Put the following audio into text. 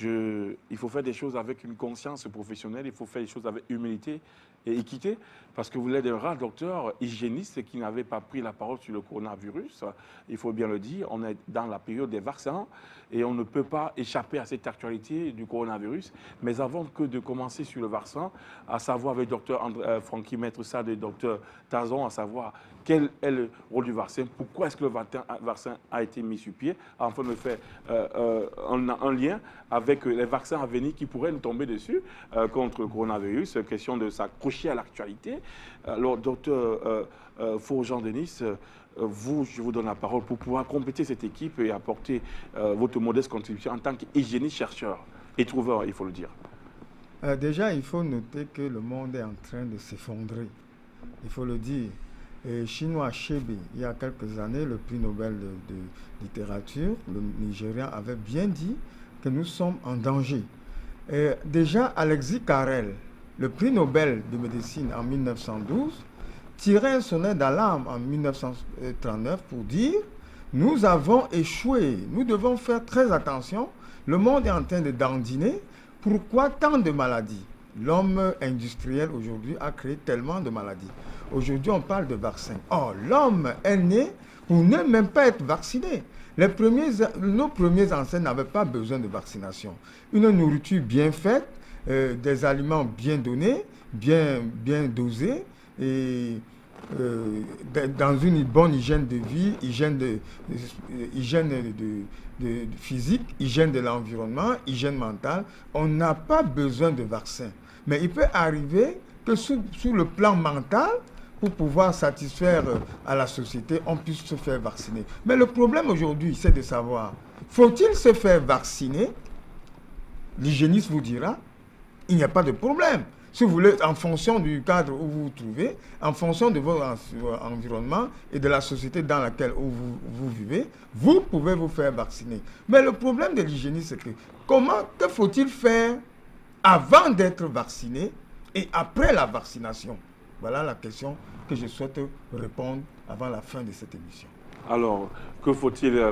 Il faut faire des choses avec une conscience professionnelle, il faut faire des choses avec humilité et équité, parce que vous êtes un rare docteur hygiéniste qui n'avait pas pris la parole sur le coronavirus. Il faut bien le dire, on est dans la période des vaccins et on ne peut pas échapper à cette actualité du coronavirus. Mais avant que de commencer sur le vaccin, à savoir avec le docteur Francky Maître Sade et le docteur Tazon, à savoir quel est le rôle du vaccin, pourquoi est-ce que le vaccin a été mis sur pied, afin de faire un lien avec les vaccins à venir qui pourraient nous tomber dessus contre le coronavirus, question de s'accrocher à l'actualité. Alors, docteur Faujean-Denis, je vous donne la parole pour pouvoir compléter cette équipe et apporter votre modeste contribution en tant qu'hygiéniste-chercheur et trouveur, il faut le dire. Déjà, il faut noter que le monde est en train de s'effondrer. Il faut le dire. Chinua Achebe, il y a quelques années, le prix Nobel de littérature, le Nigérian avait bien dit que nous sommes en danger. Déjà, Alexis Carrel, le prix Nobel de médecine en 1912, tirait un sonnet d'alarme en 1939 pour dire « Nous avons échoué, nous devons faire très attention, le monde est en train de dandiner. Pourquoi tant de maladies ?» L'homme industriel aujourd'hui a créé tellement de maladies. Aujourd'hui, on parle de vaccins. Or, l'homme est né pour ne même pas être vacciné. Nos premiers ancêtres n'avaient pas besoin de vaccination. Une nourriture bien faite, des aliments bien donnés, bien dosés, et dans une bonne hygiène de vie, hygiène physique, hygiène de l'environnement, hygiène mentale, on n'a pas besoin de vaccin. Mais il peut arriver que sur le plan mental, pour pouvoir satisfaire à la société, on puisse se faire vacciner. Mais le problème aujourd'hui, c'est de savoir, faut-il se faire vacciner? L'hygiéniste vous dira, il n'y a pas de problème. Si vous voulez, en fonction du cadre où vous vous trouvez, en fonction de votre environnement et de la société dans laquelle vous vivez, vous pouvez vous faire vacciner. Mais le problème de l'hygiéniste, c'est que faut-il faire avant d'être vacciné et après la vaccination? Voilà la question que je souhaite répondre avant la fin de cette émission. Alors, que faut-il